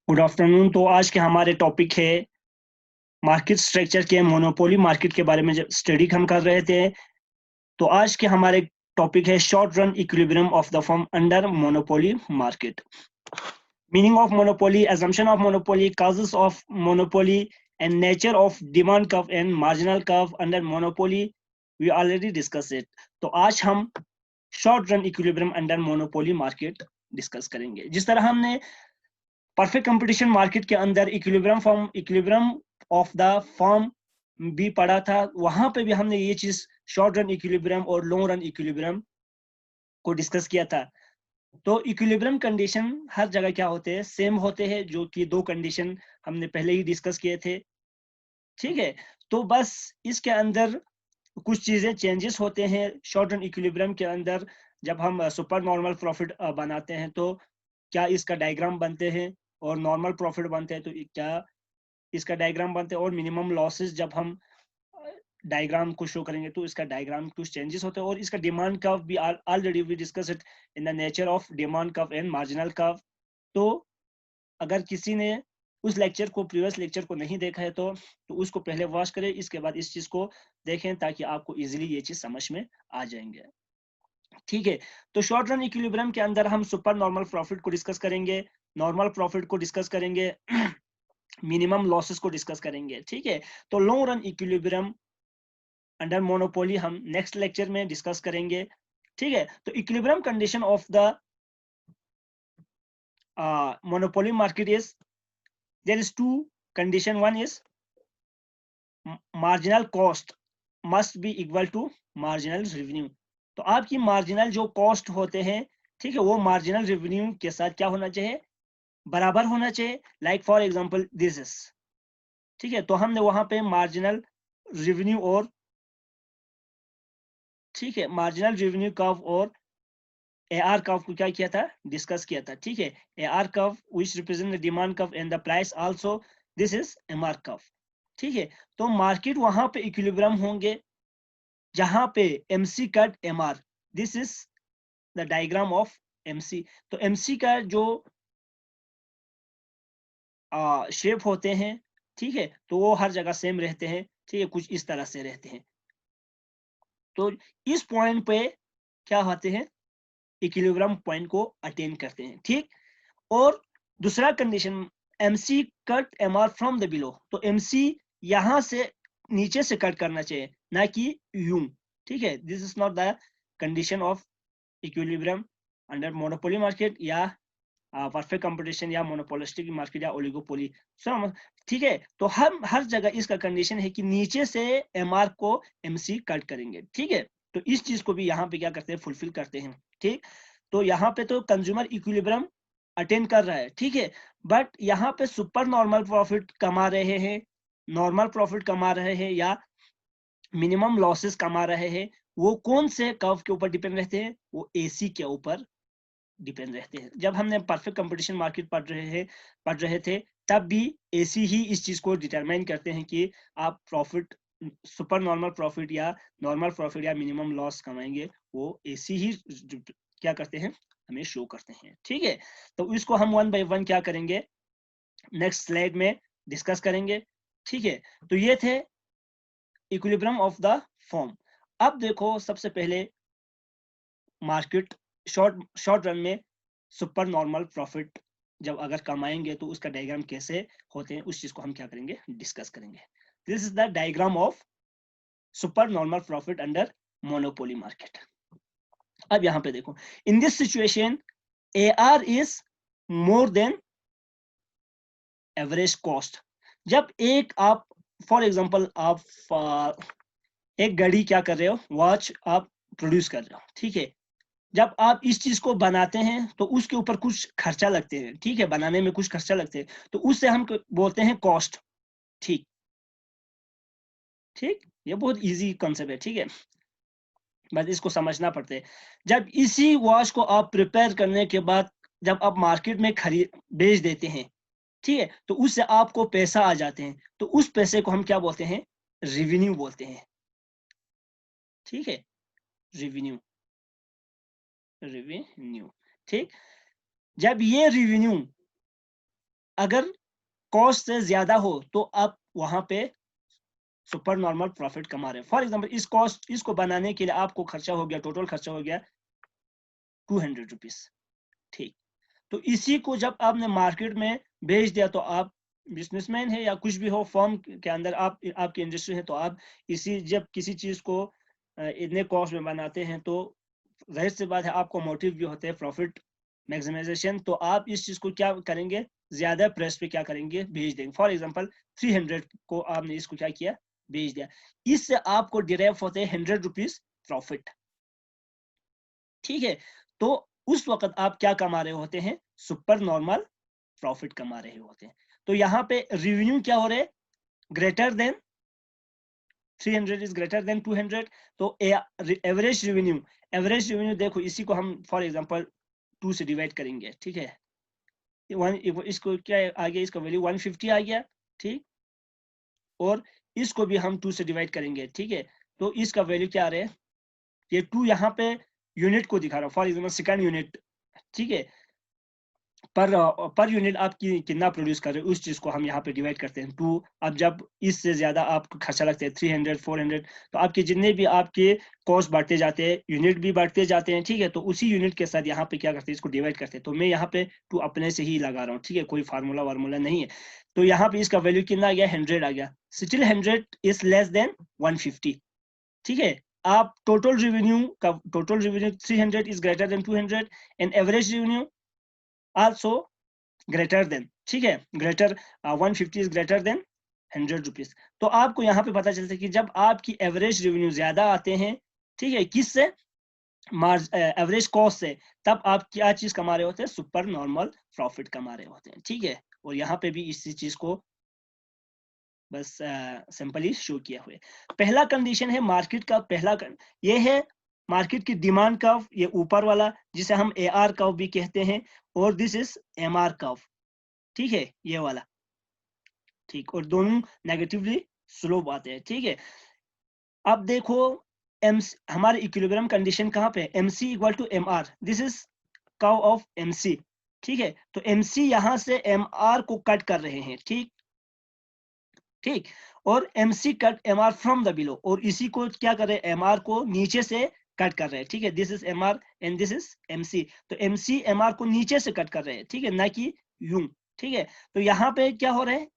Good afternoon. तो आज के हमारे टॉपिक है मार्केट स्ट्रक्चर के मोनोपोली मार्केट के बारे में जब स्टडी हम कर रहे थे। तो आज के हमारे टॉपिक है short run equilibrium of the firm under monopoly market. Meaning of monopoly, assumption of monopoly, causes of monopoly, and nature of demand curve and marginal curve under monopoly. We already discussed it. तो आज हम short run equilibrium under monopoly market discuss करेंगे। जिस तरह हमने perfect competition market के अंदर equilibrium of the form भी पढ़ा था, वहां पे भी हमने ये चीज शॉर्ट रन इक्विलिब्रियम और लॉन्ग रन इक्विलिब्रियम को डिस्कस किया था। तो इक्विलिब्रियम कंडीशन हर जगह क्या होते हैं, सेम होते हैं, जो कि दो कंडीशन हमने पहले ही डिस्कस किए थे। ठीक है, तो बस इसके अंदर कुछ चीजें चेंजेस होते हैं शॉर्ट रन इक्विलिब्रियम के अंदर। जब हम सुपर नॉर्मल प्रॉफिट बनाते हैं तो क्या इसका डायग्राम बनते हैं, और नॉर्मल प्रॉफिट बनते हैं तो क्या इसका डायग्राम बनते हैं, और मिनिमम लॉसेस जब हम डायग्राम को शो करेंगे तो इसका डायग्राम कुछ चेंजेस होते हैं। और इसका डिमांड कर्व भी already we discuss it in the nature of demand curve and marginal curve. तो अगर किसी ने उस लेक्चर को, प्रीवियस लेक्चर को नहीं देखा है तो उसको पहले वॉच करें, इसके बाद इस चीज को देखें, ताकि आपको इजीली ये चीज समझ में आ जाएंगे। ठीक है, तो शॉर्ट रन इक्विलिब्रियम के अंदर हम सुपर नॉर्मल प्रॉफिट को डिस्कस करेंगे, नॉर्मल प्रॉफिट को डिस्कस करेंगे, मिनिमम लॉसेस को डिस्कस करेंगे। ठीक है, तो long run equilibrium under monopoly हम नेक्स्ट लेक्चर में डिस्कस करेंगे। ठीक है, तो equilibrium condition of the monopoly market is, there is two condition. One is marginal cost must be equal to marginal revenue. तो आपकी मार्जिनल जो कॉस्ट होते हैं, ठीक है, वो मार्जिनल रेवेन्यू के साथ क्या होना चाहिए, बराबर होना चाहिए। Like for example this is, ठीक है, तो हमने वहां पे मार्जिनल रेवेन्यू और, ठीक है, मार्जिनल रेवेन्यू कर्व और एआर कर्व को क्या किया था, डिस्कस किया था। ठीक है, AR curve which represent the demand curve and the price also, this is MR curve. ठीक है, तो मार्केट वहां पे इक्विलिब्रियम होंगे जहां पे MC cut MR, this is the diagram of MC. तो एमसी का जो शेप होते हैं, ठीक है, तो वो हर जगह सेम रहते हैं। ठीक है, कुछ इस तरह से रहते हैं। तो इस पॉइंट पे क्या होते हैं, इक्विलिब्रियम पॉइंट को अटेन करते हैं। ठीक, और दूसरा condition, MC cut MR from the below. तो एमसी यहां से नीचे से कट करना चाहिए, ना कि यूं। ठीक है, this is not the condition of equilibrium under monopoly market या परफेक्ट कंपटीशन या मोनोपोलिस्टिक मार्केट या ओलिगोपोली। ठीक है, तो हम हर जगह इसका कंडीशन है कि नीचे से एमआर को एमसी कट करेंगे। ठीक है, तो इस चीज को भी यहाँ पे क्या करते हैं, फुलफिल करते हैं। ठीक, तो यहाँ पे तो कंज्यूमर इक्विलिब्रियम अटेंड कर रहा है। ठीक है, बट यहाँ पे सुपर नॉर्मल प्रॉफिट कमा रहे हैं, नॉर्मल प्रॉफिट कमा रहे हैं, या मिनिमम लॉसेस कमा रहे हैं, वो कौन से कर्व के ऊपर डिपेंड रहते हैं, वो एसी के ऊपर डिपेंड रहते हैं। जब हमने परफेक्ट कंपटीशन मार्केट पढ़ रहे थे, तब भी एसी ही इस चीज को डिटरमाइन करते हैं कि आप प्रॉफिट, सुपर नॉर्मल प्रॉफिट या नॉर्मल प्रॉफिट या मिनिमम लॉस कमाएंगे, वो एसी ही क्या करते हैं, हमें शो करते हैं। ठीक है, तो इसको हम वन बाय वन क्या करेंगे, नेक्स्ट स्लाइड में डिस्कस करेंगे। ठीक है, तो ये थे इक्विलिब्रियम ऑफ द फॉर्म। अब देखो, सबसे पहले मार्केट शॉर्ट रन में सुपर नॉर्मल प्रॉफिट जब अगर कमाएंगे तो उसका डायग्राम कैसे होते हैं, उस चीज को हम क्या करेंगे, डिस्कस करेंगे। This is the diagram of super normal profit under monopoly market. अब यहां पे देखो, in this situation AR is more than average cost. जब एक आप, फॉर एग्जांपल, आप एक घड़ी क्या कर रहे हो, वॉच आप प्रोड्यूस कर रहे हो। ठीक है, जब आप इस चीज को बनाते हैं तो उसके ऊपर कुछ खर्चा लगते हैं। ठीक है, बनाने में कुछ खर्चा लगते हैं, तो उससे हम बोलते हैं कॉस्ट। ठीक, ठीक, ये बहुत इजी कॉन्सेप्ट है। ठीक है, बस इसको समझना पड़ता है। जब इसी वॉच को आप प्रिपेयर करने के बाद जब आप मार्केट में खरीद बेच देते हैं, ठीक है, तो उससे आपको पैसा आ जाते हैं, तो उस पैसे को हम क्या बोलते हैं, रेवेन्यू बोलते हैं। ठीक है, रेवेन्यू, रेवेन्यू। ठीक, जब ये रेवेन्यू अगर कॉस्ट से ज्यादा हो तो आप वहां पे सुपर नॉर्मल प्रॉफिट कमा रहे हैं। फॉर एग्जाम्पल इसको बनाने के लिए आपको खर्चा हो गया, टोटल खर्चा हो गया 200 रुपीज। ठीक, तो इसी को जब आपने मार्केट में बेच दिया तो आप बिजनेसमैन है या कुछ भी हो फर्म के अंदर, आप आपकी इंडस्ट्री है, तो आप इसी जब किसी चीज को इतने कॉस्ट में बनाते हैं तो जाहिर सी बात है आपको मोटिव भी होते हैं प्रॉफिट मैक्सिमाइजेशन। तो आप इस चीज को क्या करेंगे, ज्यादा प्राइस पे क्या करेंगे, बेच देंगे। फॉर एग्जांपल 300 को आपने इसको क्या किया, बेच दिया। इससे आपको डिराइव होते हैं 100 रुपीज प्रॉफिट। ठीक है, तो उस वक्त आप क्या कमा रहे होते हैं, सुपर नॉर्मल प्रॉफिट कमा रहे होते हैं। तो यहाँ पे रेवेन्यू क्या हो रहे हैं, greater than 300 is greater then 200। तो एवरेज रेवेन्यू देखो, इसी को हम फॉर एग्जांपल 2 से डिवाइड करेंगे। ठीक है, इसको क्या आ गया, इसका वैल्यू 150 आ गया। ठीक, और इसको भी हम 2 से डिवाइड करेंगे। ठीक है, तो इसका वैल्यू क्या आ रहा है, ये 2 यहाँ पे यूनिट को दिखा रहा हूँ, फॉर एग्जाम्पल सेकंड यूनिट। ठीक है, पर यूनिट आप कितना प्रोड्यूस कर रहे हो उस चीज को हम यहाँ पे डिवाइड करते हैं 2। अब जब इससे ज्यादा आपको खर्चा लगता है 300 400, तो आपके जितने भी आपके कॉस्ट बढ़ते जाते हैं, यूनिट भी बढ़ते जाते हैं। ठीक है, तो उसी यूनिट के साथ यहाँ पे क्या करते हैं, इसको डिवाइड करते हैं। तो मैं यहाँ पे 2 अपने से ही लगा रहा हूँ। ठीक है, कोई फार्मूला वार्मूला नहीं है। तो यहाँ पे इसका वैल्यू कितना आ गया, 100 आ गया। Still 100 is less than 150। ठीक है, आप total revenue 300 is greater then 200 and average revenue also greater than. ठीक है, greater 150 is greater then 100 rupees. तो आपको यहाँ पे पता चलता है कि जब आपकी एवरेज रेवेन्यू ज्यादा आते हैं, ठीक है, किससे, एवरेज कॉस्ट से, तब आप क्या चीज कमा रहे होते हैं, सुपर नॉर्मल प्रॉफिट कमा रहे होते हैं। ठीक है, और यहाँ पे भी इसी चीज को बस सिंपली शो किया हुआ है। पहला कंडीशन है मार्केट का, ये है मार्केट की डिमांड कर्व, ये ऊपर वाला जिसे हम AR कर्व भी कहते हैं, और दिस इज MR कर्व। ठीक है, ये वाला। ठीक, और दोनों नेगेटिवली स्लोप आते हैं। ठीक है, अब देखो हमारे इक्विलिब्रियम कंडीशन कहाँ पे है, MC equal to MR, this is curve of MC। ठीक है, तो MC यहां से MR को कट कर रहे हैं। ठीक ठीक, और MC cut MR from the below, और इसी को क्या कर रहे हैं, MR को नीचे से कट कर रहे हैं। ठीक है, this is MR and this is MC। तो MC MR को नीचे से कट कर रहे हैं, ठीक है, ना कि यूं। ठीक है, तो यहाँ पे क्या हो रहा है,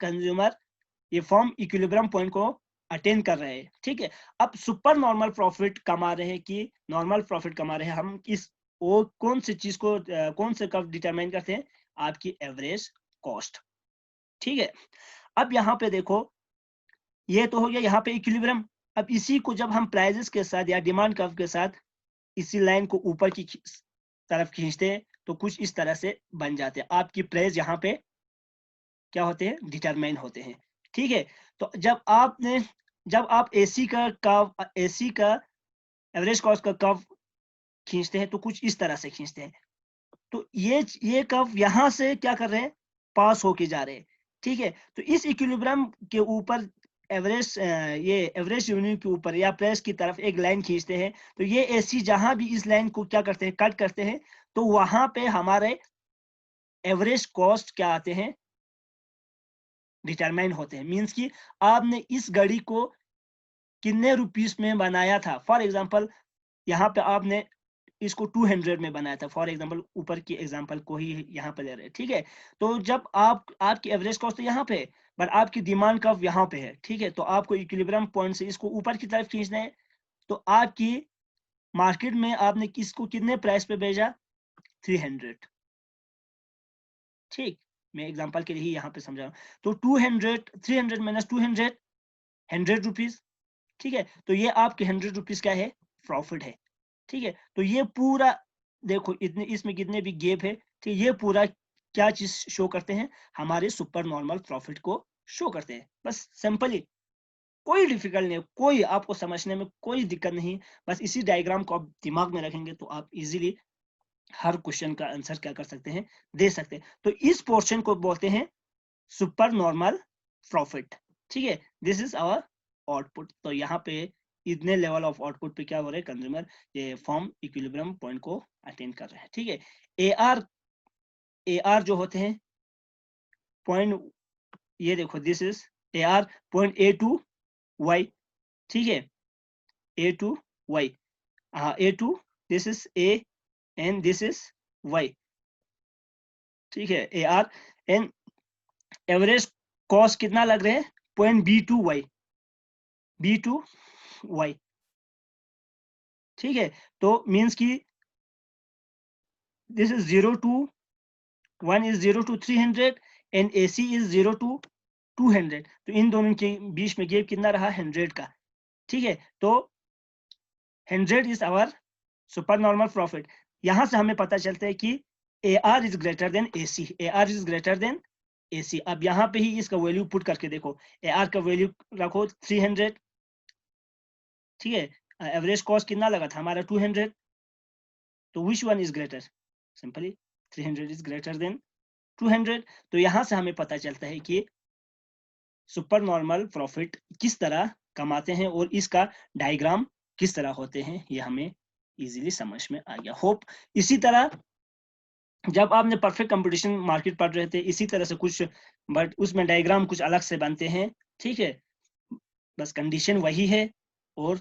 कंज्यूमर ये फॉर्म इक्विलिब्रियम पॉइंट को अटेन कर रहे हैं। ठीक है, अब सुपर नॉर्मल प्रॉफिट कमा रहे हैं कि नॉर्मल प्रॉफिट कमा रहे हैं, हम इस वो कौन सी चीज को कौन से कब डिटरमाइन करते हैं, आपकी एवरेज कॉस्ट। ठीक है, अब यहाँ पे देखो, ये तो हो गया यहाँ पे इक्विलिब्रियम। अब इसी को जब हम प्राइजेस के साथ या डिमांड कर्व के साथ इसी लाइन को ऊपर की तरफ खींचते हैं तो कुछ इस तरह से बन जाते हैं, आपकी प्राइस यहाँ पे क्या होते हैं, डिटरमाइन होते हैं। ठीक है, तो जब आप एसी का एवरेज कॉस्ट का कर्व खींचते हैं तो कुछ इस तरह से खींचते हैं। तो ये कर्व यहां से क्या कर रहे हैं, पास होके जा रहे हैं। ठीक है, तो इस इक्विलिब्रियम के ऊपर ये एवरेज रेवेन्यू के ऊपर या प्राइस की तरफ एक लाइन खींचते हैं, तो ये एसी जहां भी इस लाइन को क्या करते हैं, कट करते हैं, तो वहां पे हमारे एवरेज कॉस्ट क्या आते हैं, डिटरमाइन होते हैं। मींस कि आपने इस घड़ी को कितने रुपीस में बनाया था। फॉर एग्जांपल यहाँ पे आपने इसको 200 में बनाया था, फॉर एग्जांपल ऊपर की एग्जांपल को ही यहाँ पे ले रहे हैं। ठीक है, तो जब आपकी एवरेज कॉस्ट तो यहाँ पे है, बट आपकी डिमांड कर्व यहाँ पे है। ठीक है, तो आपको इक्विलिब्रियम पॉइंट से इसको ऊपर की तरफ खींचना है। तो आपकी मार्केट में आपने किसको कितने प्राइस पे भेजा, 300। ठीक, मैं एग्जांपल के लिए ही यहाँ पे समझा रहा हूँ। तो 200 300 माइनस 200 100 रुपीज। ठीक है, तो ये आपके 100 रुपीज क्या है, प्रॉफिट है। ठीक है, तो ये पूरा देखो, इतने इसमें कितने भी गैप है, ठीक, ये पूरा क्या चीज शो करते हैं, हमारे सुपर नॉर्मल प्रॉफिट को शो करते हैं। बस सिंपली, कोई डिफिकल्ट नहीं है, कोई आपको समझने में कोई दिक्कत नहीं। बस इसी डायग्राम को आप दिमाग में रखेंगे तो आप इजीली हर क्वेश्चन का आंसर क्या कर सकते हैं, दे सकते हैं। तो इस पोर्शन को बोलते हैं सुपर नॉर्मल प्रॉफिट। ठीक है, दिस इज आवर आउटपुट। तो यहाँ पे इतने लेवल ऑफ आउटपुट पे क्या हो रहा है, कंज्यूमर ये फॉर्म इक्विलिब्रियम पॉइंट को अटेन कर रहे हैं। ठीक है, एआर जो होते हैं पॉइंट, ये देखो this is AR point A to Y, ठीक है, A to Y, A to, this is A and this is Y, ठीक है, AR एंड एवरेज कॉस्ट कितना लग रहे हैं, पॉइंट B to Y, ठीक है। तो मीन्स की this is 0 to 1 is 0 to 300 and AC is 0 to 200, तो इन दोनों के बीच में गैप कितना रहा, 100 का, ठीक है। तो 100 is our super normal profit. यहां से हमें पता चलता है कि AR is greater than AC, AR is greater than AC। अब यहाँ पे ही इसका वैल्यू पुट करके देखो, AR का वैल्यू रखो 300, ठीक है, एवरेज कॉस्ट कितना लगा था हमारा 200, तो which one is greater, simply 300 is greater then 200। तो यहां से हमें पता चलता है कि सुपर नॉर्मल प्रॉफिट किस तरह कमाते हैं और इसका डायग्राम किस तरह होते हैं, ये हमें इजीली समझ में आ गया। होप इसी तरह जब आपने परफेक्ट कंपटीशन मार्केट पढ़ रहे थे इसी तरह से कुछ, बट उसमें डायग्राम कुछ अलग से बनते हैं, ठीक है, बस कंडीशन वही है। और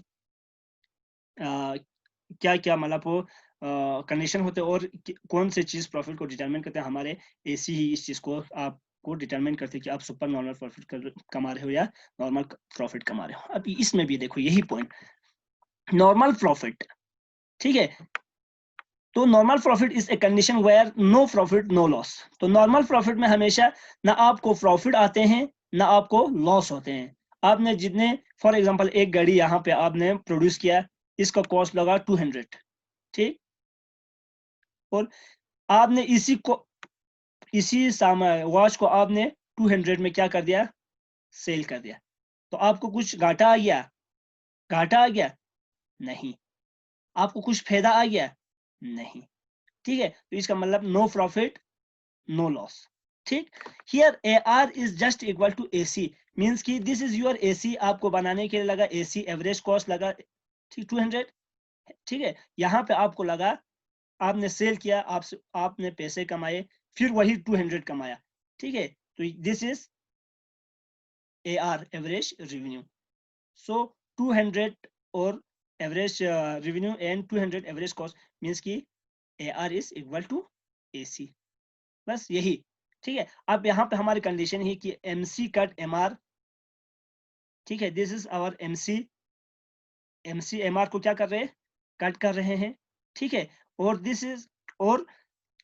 क्या क्या मतलब वो कंडीशन होते हैं और कौन से चीज प्रॉफिट को डिटरमाइन करते हैं, हमारे AC ही इस चीज को आपको डिटरमाइन करते हैं कि आप सुपर नॉर्मल प्रॉफिट कमा रहे हो या नॉर्मल प्रॉफिट कमा रहे हो। अब इसमें भी देखो यही पॉइंट, नॉर्मल प्रॉफिट, ठीक है, तो normal profit is a condition where no profit no loss. तो नॉर्मल प्रॉफिट में हमेशा ना आपको प्रॉफिट आते हैं ना आपको लॉस होते हैं। आपने जितने, फॉर एग्जांपल एक गाड़ी यहाँ पे आपने प्रोड्यूस किया, इसका कॉस्ट लगा 200, ठीक, और आपने इसी सामान वॉच को आपने 200 में क्या कर दिया, सेल कर दिया, तो आपको कुछ घाटा आ गया, नहीं। आपको कुछ फायदा आ गया, नहीं, ठीक है। तो इसका मतलब नो प्रॉफिट नो लॉस, ठीक। Here AR is just equal to AC, means की दिस इज योर AC, आपको बनाने के लिए लगा AC, एवरेज कॉस्ट लगा, ठीक, 200, ठीक है। यहाँ पे आपको लगा, आपने सेल किया, आपने पैसे कमाए, फिर वही 200 कमाया, ठीक है। तो this is AR average revenue. So 200 और average revenue and 200 average cost means की AR is equal to AC, बस यही, ठीक है। अब यहाँ पे हमारी कंडीशन है कि MC कट MR, ठीक है, this is our MC MR को क्या कर रहे हैं, कट कर रहे हैं, ठीक है। और दिस इज, और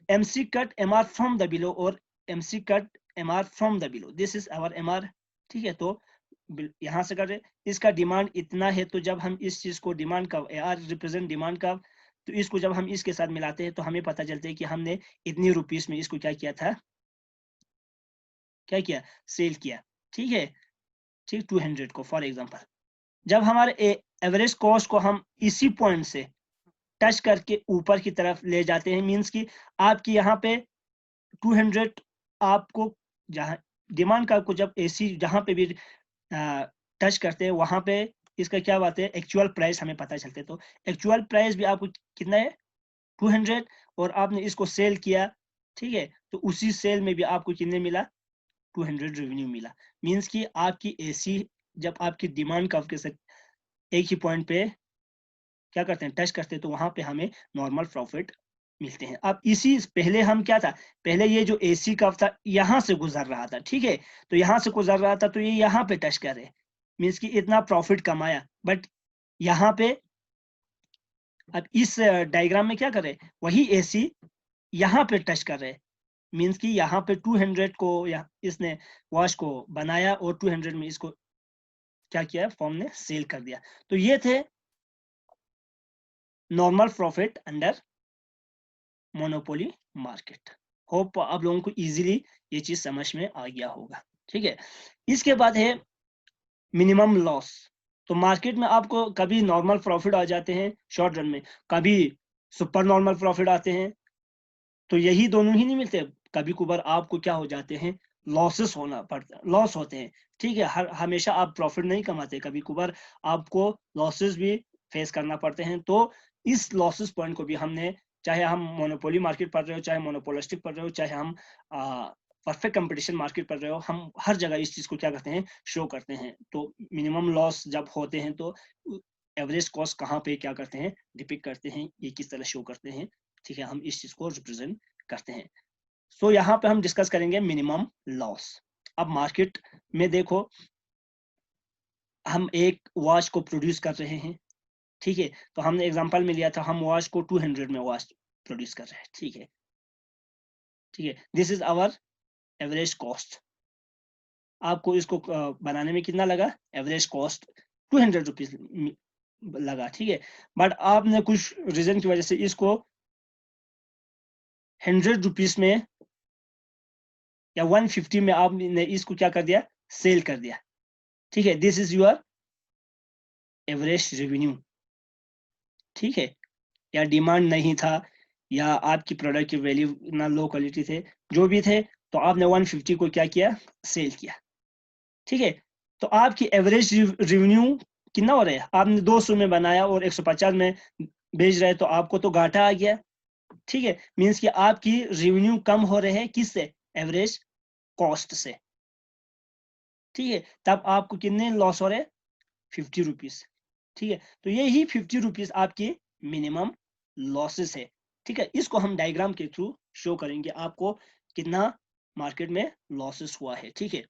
MC cut MR from the below, और MC cut MR from the below, this is our MR, ठीक है। तो यहां से कर रहे, इसका डिमांड इतना है, तो जब हम इस चीज को डिमांड का AR रिप्रेजेंट डिमांड का, तो इसको जब हम इसके साथ मिलाते हैं तो हमें पता चलता है कि हमने इतनी रुपीस में इसको क्या किया था, क्या किया, सेल किया, ठीक है, ठीक, 200 को फॉर एग्जांपल। जब हमारे एवरेज कॉस्ट को हम इसी पॉइंट से टच करके ऊपर की तरफ ले जाते हैं, मींस कि आपकी यहाँ पे 200 आपको जहाँ डिमांड का, आपको जब AC जहाँ पे भी टच करते हैं वहां पे इसका क्या बात है, एक्चुअल प्राइस हमें पता चलते हैं। तो एक्चुअल प्राइस भी आपको कितना है, 200, और आपने इसको सेल किया, ठीक है, तो उसी सेल में भी आपको कितने मिला, 200 रेवेन्यू मिला। मींस कि आपकी AC जब आपकी डिमांड कर्व के साथ एक ही पॉइंट पे क्या करते हैं, टच करते हैं, तो वहां पे हमें नॉर्मल प्रॉफिट मिलते हैं। अब इसी पहले हम क्या था, पहले ये जो AC कर्व था यहां से गुजर रहा था, ठीक है, तो यहां से गुजर रहा था, तो ये यहाँ पे टच कर रहे, मीन्स कि इतना प्रॉफिट कमाया, बट यहाँ पे अब इस डायग्राम में क्या कर रहे, वही AC यहाँ पे टच कर रहे, मीन्स कि यहाँ पे 200 को इसने वॉच को बनाया और 200 में इसको क्या किया, फॉर्म ने सेल कर दिया। तो ये थे normal profit under monopoly market. Hope आप लोगों को इजीली ये चीज समझ में आ गया होगा, ठीक है। इसके बाद है मिनिमम लॉस। तो मार्केट में आपको कभी नॉर्मल प्रॉफिट आ जाते हैं शॉर्ट रन में, कभी सुपर नॉर्मल प्रॉफिट आते हैं, तो यही दोनों ही नहीं मिलते, कभी कभार आपको क्या हो जाते हैं, लॉसेस होना पड़ता, लॉस होते हैं, ठीक है। हमेशा आप प्रॉफिट नहीं कमाते, कभी कभार आपको लॉसेस भी फेस करना पड़ते हैं। तो इस लॉसेस पॉइंट को भी हमने, चाहे हम मोनोपोली मार्केट पढ़ रहे हो, चाहे मोनोपोलिस्टिक पढ़ रहे हो, चाहे हम परफेक्ट कंपटीशन मार्केट पर रहे हो, हम हर जगह इस चीज को क्या करते हैं, शो करते हैं। तो मिनिमम लॉस जब होते हैं तो एवरेज कॉस्ट कहाँ पे क्या करते हैं, डिपिक्ट करते हैं, ये किस तरह शो करते हैं, ठीक है, हम इस चीज को रिप्रेजेंट करते हैं। सो यहाँ पे हम डिस्कस करेंगे मिनिमम लॉस। अब मार्केट में देखो, हम एक वॉच को प्रोड्यूस कर रहे हैं, ठीक है, तो हमने एग्जांपल में लिया था, हम वॉच को 200 में वॉच प्रोड्यूस कर रहे हैं, ठीक है, ठीक है, this is our average cost. आपको इसको बनाने में कितना लगा, एवरेज कॉस्ट 200 रुपीज लगा, ठीक है, बट आपने कुछ रीजन की वजह से इसको 100 रुपीज में या 150 में आपने इसको क्या कर दिया, सेल कर दिया, ठीक है, this is your average revenue, ठीक है, या डिमांड नहीं था, या आपकी प्रोडक्ट की वैल्यू ना लो क्वालिटी थे, जो भी थे, तो आपने 150 को क्या किया, सेल किया, ठीक है, तो आपकी एवरेज रेवेन्यू कितना हो रहा है, आपने 200 में बनाया और 150 में बेच रहे, तो आपको तो घाटा आ गया, ठीक है, मींस कि आपकी रेवेन्यू कम हो रहे हैं, किससे, एवरेज कॉस्ट से, ठीक है, तब आपको कितने लॉस हो रहे, 50 रुपीज, ठीक है, तो ये ही 50 रुपीज आपकी मिनिमम लॉसेस है, ठीक है, इसको हम डायग्राम के थ्रू शो करेंगे आपको कितना मार्केट में लॉसेस हुआ है, ठीक है।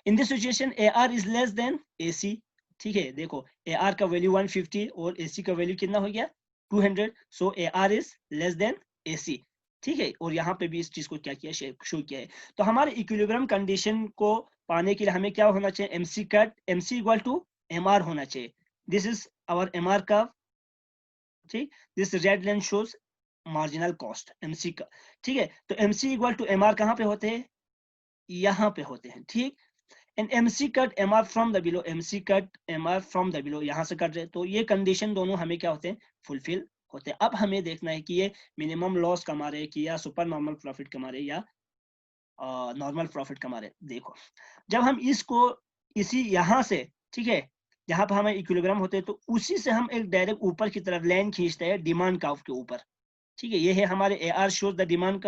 In this situation AR is less than AC, ठीक है, देखो AR का वैल्यू 150 और AC का वैल्यू कितना हो गया, 200, सो AR is less than AC, ठीक है, और यहाँ पे भी इस चीज को क्या किया, शो किया है। तो हमारे इक्विलिब्रियम कंडीशन को पाने के लिए हमें क्या होना चाहिए, MC इक्वल टू MR होना चाहिए, this is our MR curve, ठीक, this red line shows marginal cost MC का, ठीक है, तो MC इक्वल टू MR कहाँ पे होते हैं, यहाँ पे होते हैं, ठीक, and MC cut MR from the below, MC cut MR from the below, यहाँ से कट रहे, तो ये कंडीशन दोनों हमें क्या होते हैं, फुलफिल होते हैं। अब हमें देखना है कि ये मिनिमम लॉस कमा रहे कि या सुपर नॉर्मल प्रॉफिट कमा रहे या नॉर्मल प्रॉफिट कमा रहे। देखो जब हम इसको इसी यहाँ से, ठीक है, जहाँ पर हमें इक्विलिब्रियम होते हैं, तो उसी से हम एक डायरेक्ट ऊपर की तरफ लाइन खींचते हैं डिमांड कर्व के ऊपर, ठीक है, ये है हमारे AR shows the demand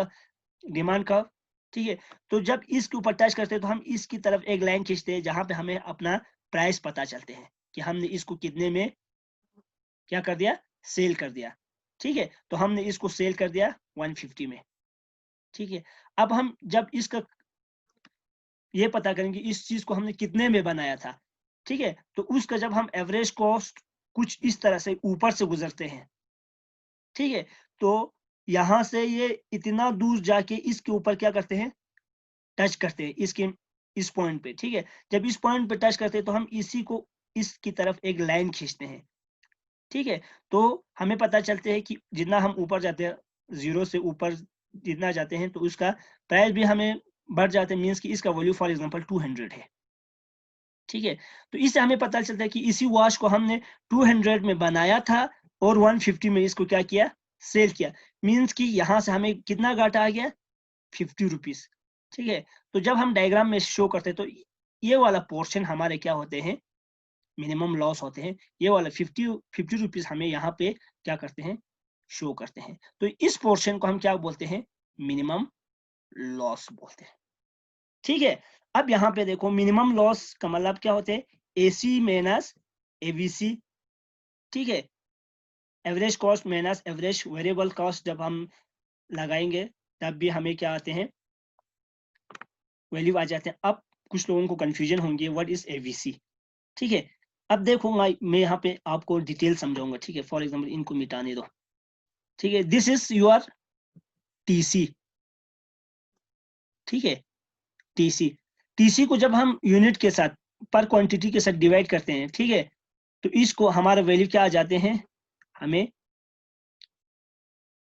curve, ठीक है, तो जब इसके ऊपर टच करते हैं तो हम इसकी तरफ एक लाइन खींचते हैं जहां पे हमें अपना प्राइस पता चलते हैं कि हमने इसको कितने में क्या कर दिया, सेल कर दिया, ठीक है, तो हमने इसको सेल कर दिया 150 में, ठीक है, अब हम जब इसका ये पता करेंगे इस चीज को हमने कितने में बनाया था, ठीक है, तो उसका जब हम एवरेज कॉस्ट कुछ इस तरह से ऊपर से गुजरते हैं, ठीक है, तो यहां से ये इतना दूर जाके इसके ऊपर क्या करते हैं, टच करते हैं इसके इस पॉइंट पे, ठीक है, जब इस पॉइंट पे टच करते हैं तो हम इसी को इसकी तरफ एक लाइन खींचते हैं, ठीक है, तो हमें पता चलते हैं कि जितना हम ऊपर जाते हैं, जीरो से ऊपर जितना जाते हैं, तो उसका प्राइस भी हमें बढ़ जाते हैं, मीन्स कि इसका वैल्यू फॉर एग्जांपल 200 है, ठीक है, तो इससे हमें पता चलता है कि इसी वॉच को हमने 200 में बनाया था और 150 में इसको क्या किया, सेल किया, मीन्स कि यहाँ से हमें कितना घाटा आ गया, 50 रुपीज, ठीक है, तो जब हम डायग्राम में शो करते हैं तो ये वाला पोर्शन हमारे क्या होते हैं, मिनिमम लॉस होते हैं, ये वाला 50 रुपीज हमें यहाँ पे क्या करते हैं, शो करते हैं, तो इस पोर्शन को हम क्या बोलते हैं, मिनिमम लॉस बोलते हैं, ठीक है। अब यहाँ पे देखो मिनिमम लॉस का मतलब क्या होते हैं, AC माइनस ABC, ठीक है, average cost minus average variable cost जब हम लगाएंगे तब भी हमें क्या आते हैं, वैल्यू आ जाते हैं। अब कुछ लोगों को कंफ्यूजन होंगे व्हाट इज ABC, ठीक है, अब देखो मैं यहाँ पे आपको डिटेल समझाऊंगा, ठीक है, फॉर एग्जांपल इनको मिटाने दो, ठीक है, दिस इज योर TC, ठीक है, TC को जब हम यूनिट के साथ पर क्वांटिटी के साथ डिवाइड करते हैं, ठीक है, तो इसको हमारा वैल्यू क्या आ जाते हैं, हमें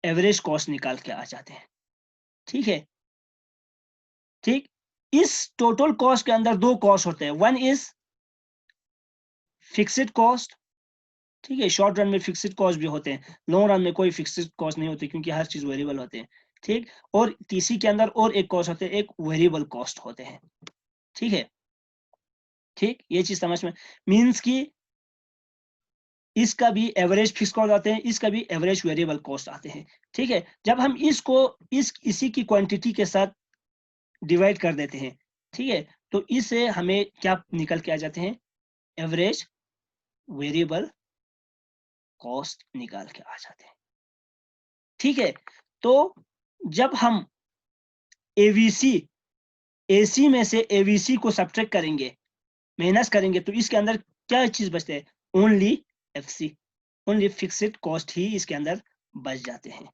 एवरेज कॉस्ट निकाल के आ जाते हैं, ठीक है, ठीक, इस टोटल कॉस्ट के अंदर दो कॉस्ट होते हैं, वन इज फिक्स्ड कॉस्ट, ठीक है, शॉर्ट रन में फिक्स्ड कॉस्ट भी होते हैं, लॉन्ग रन में कोई फिक्स्ड कॉस्ट नहीं होती क्योंकि हर चीज वेरिएबल होते हैं, ठीक, और TC के अंदर और एक कॉस्ट होते हैं, एक वेरिएबल कॉस्ट होते हैं, ठीक है, ठीक, ये चीज समझ में, मींस की इसका भी एवरेज फिक्स कॉस्ट आते हैं, इसका भी एवरेज वेरिएबल कॉस्ट आते हैं, ठीक है, जब हम इसको इसी की क्वांटिटी के साथ डिवाइड कर देते हैं, ठीक है। तो इससे हमें क्या निकल के आ जाते हैं, एवरेज वेरिएबल कॉस्ट निकाल के आ जाते हैं, ठीक है। तो जब हम एवीसी एसी में से एवीसी को सब्ट्रैक्ट करेंगे, माइनस करेंगे, तो इसके अंदर क्या चीज बचते हैं, only FC, only fixed cost ही इसके अंदर बच जाते हैं,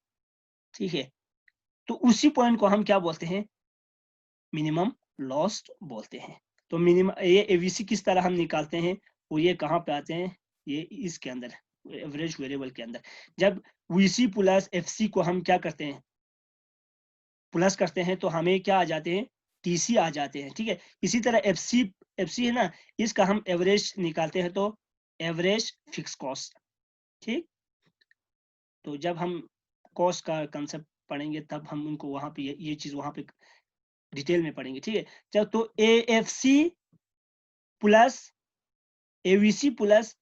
ठीक है। तो उसी पॉइंट को हम क्या बोलते हैं, मिनिमम लॉस बोलते हैं। तो मिनिमम ये एवीसी किस तरह हम निकालते हैं, वो ये कहाँ पे आते हैं, ये इसके अंदर एवरेज वेरिएबल के अंदर। जब वीसी प्लस एफसी को हम क्या करते हैं, प्लस करते हैं, तो हमें क्या आ जाते हैं, टीसी आ जाते हैं, ठीक है। इसी तरह एफसी एफसी है ना, इसका हम एवरेज निकालते हैं, तो एवरेज फिक्स कॉस्ट, ठीक। तो जब हम कॉस्ट का कंसेप्ट पढ़ेंगे तब हम उनको वहां पे ये चीज वहां पे डिटेल में पढ़ेंगे, ठीक है। जब तो एएफसी प्लस एवीसी प्लस,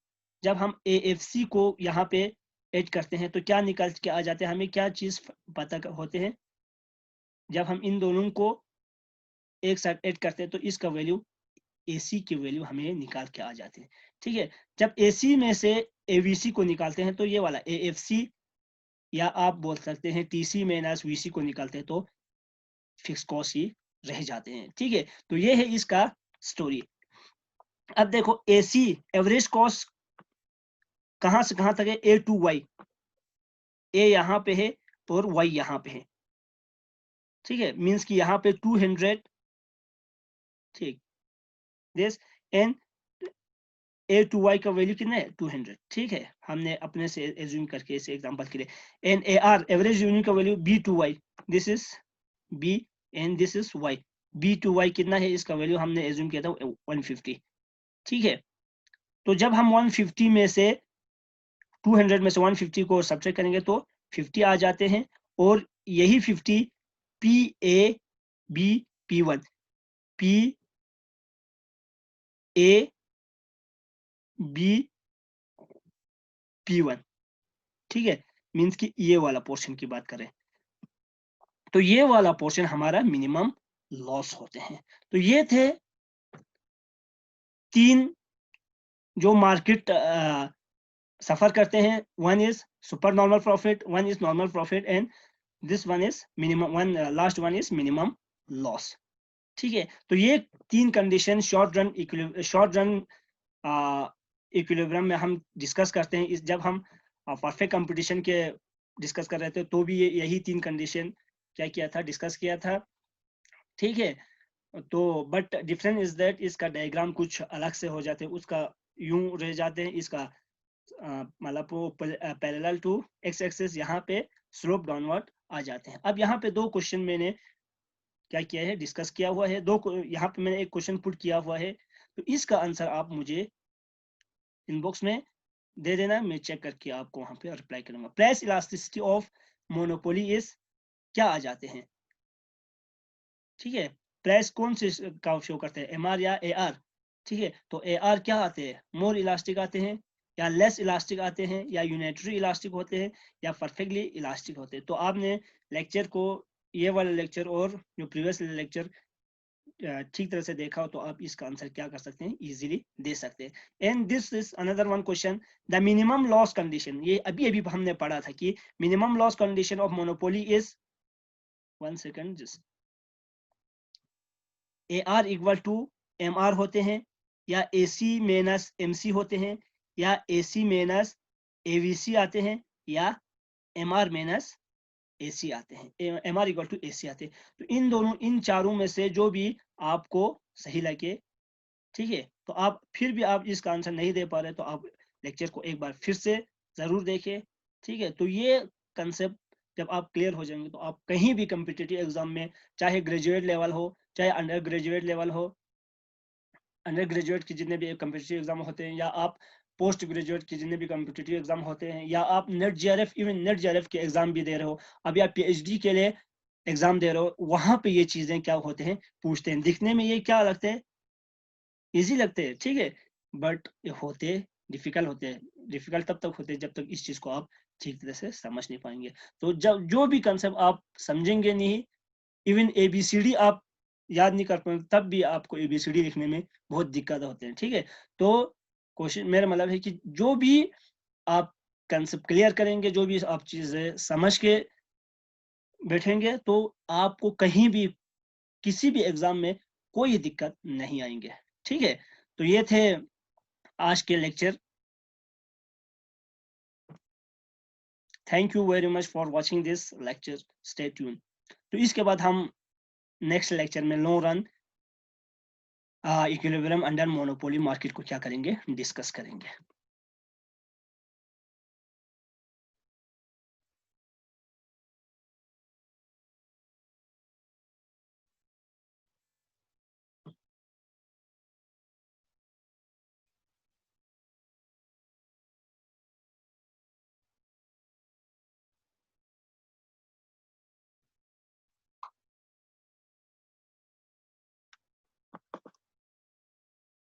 जब हम एएफसी को यहाँ पे ऐड करते हैं तो क्या निकल के आ जाते हैं, हमें क्या चीज पता होते हैं, जब हम इन दोनों को एक साथ ऐड करते हैं तो इसका वैल्यू, एसी की वैल्यू हमें निकाल के आ जाते हैं, ठीक है। जब एसी में से एवीसी को निकालते हैं तो ये वाला एएफसी, या आप बोल सकते हैं टीसी माइनस वीसी को निकालते हैं तो फिक्स कॉस्ट ही रह जाते हैं, ठीक है। तो ये है इसका स्टोरी। अब देखो एसी एवरेज कॉस्ट कहां से कहां तक है, ए टू वाई, ए यहाँ पे है और वाई यहाँ पे है, ठीक है। मींस कि यहाँ पे 200, ठीक, this, and A to Y का वैल्यू कितना है, 200, ठीक है। हमने अपने से एज्यूम करके इसे एग्जांपल के लिए, and A R average unit का value B to Y, this is B and this is Y, B to Y कितना है, इसका वैल्यू हमने एज्यूम किया था 150, ठीक है। तो जब हम 150 में से 200 में से 150 को सब्ट्रैक्ट करेंगे तो 50 आ जाते हैं, और यही 50 P A B P one, P A B P one, ठीक है। मीन्स कि ये वाला पोर्शन की बात करें तो ये वाला पोर्शन हमारा मिनिमम लॉस होते हैं। तो ये थे 3 जो मार्केट सफर करते हैं, one is super normal profit, one is normal profit, and this one is minimum, one last one is minimum loss, ठीक है। तो ये 3 कंडीशन शॉर्ट रन इक्विलिब्रियम में हम डिस्कस करते हैं। इस जब हम परफेक्ट कंपटीशन के डिस्कस कर रहे थे तो भी यही 3 कंडीशन क्या किया था, डिस्कस किया था, ठीक है। तो बट डिफरेंस इज दैट इसका डायग्राम कुछ अलग से हो जाते हैं, उसका यूं रह जाते हैं, इसका मतलब वो पैरेलल टू एक्स एक्सिस, यहाँ पे स्लोप डाउनवर्ड आ जाते हैं। अब यहाँ पे 2 क्वेश्चन मैंने क्या किया है, डिस्कस किया हुआ है, यहाँ पे मैंने एक क्वेश्चन पुट किया हुआ है, तो इसका आंसर आप मुझे इनबॉक्स में दे देना, मैं चेक करके आपको वहां पे रिप्लाई करूंगा। Price elasticity of monopoly is क्या आ जाते हैं, ठीक है। प्राइस कौन से का शो करते हैं, एमआर या एआर, ठीक है। तो एआर क्या आते हैं, मोर इलास्टिक आते हैं, या लेस इलास्टिक आते हैं, या यूनिटरी इलास्टिक होते हैं, या परफेक्टली इलास्टिक होते हैं। तो आपने लेक्चर को, ये वाला लेक्चर और जो प्रीवियस लेक्चर ठीक तरह से देखा हो तो आप इसका आंसर क्या कर सकते हैं, इजीली दे सकते हैं। And this is another one question, the minimum loss condition, ये अभी अभी हमने पढ़ा था कि minimum loss condition of monopoly is, 1 second, just, A R equal to M R होते हैं, या ए सी माइनस एम सी होते हैं, या ए सी माइनस ए वी सी आते हैं, या एम आर माइनस ए सी आते हैं, एम आर इक्वल टू ए सी आते हैं। तो इन दोनों, इन चारों में से जो भी आपको सही लगे, ठीक है। तो आप फिर भी आप इसका आंसर नहीं दे पा रहे तो आप लेक्चर को एक बार फिर से जरूर देखें, ठीक है। तो ये कंसेप्ट जब आप क्लियर हो जाएंगे तो आप कहीं भी कम्पिटिटिव एग्जाम में, चाहे ग्रेजुएट लेवल हो, चाहे अंडर ग्रेजुएट लेवल हो, अंडर ग्रेजुएट के जितने भी कम्पिटिटिव एग्जाम होते हैं, या आप पोस्ट ग्रेजुएट के जितने भी कम्पिटिटिव एग्जाम होते हैं, या आप net GRF, even net GRF के एग्जाम भी दे रहे हो, अभी आप पीएचडी के लिए एग्जाम दे रहे हो, वहां पे ये चीजें क्या होते हैं, पूछते हैं। दिखने में ये क्या लगते हैं, इजी लगते हैं, ठीक है, बट ये होते डिफिकल्ट होते हैं। डिफिकल्ट तब तक होते हैं जब तक इस चीज को आप ठीक तरह से समझ नहीं पाएंगे। तो जब जो भी कंसेप्ट आप समझेंगे नहीं, इवन एबीसीडी आप याद नहीं कर पाएंगे तब भी आपको ABCD लिखने में बहुत दिक्कत होते हैं, ठीक है। तो कोशिश, मेरा मतलब है कि जो भी आप कंसेप्ट क्लियर करेंगे, जो भी आप चीजें समझ के बैठेंगे, तो आपको कहीं भी किसी भी एग्जाम में कोई दिक्कत नहीं आएंगे, ठीक है। तो ये थे आज के lecture. Thank you very much for watching this lecture, stay tune. तो इसके बाद हम नेक्स्ट लेक्चर में long run equilibrium under monopoly market को क्या करेंगे, डिस्कस करेंगे।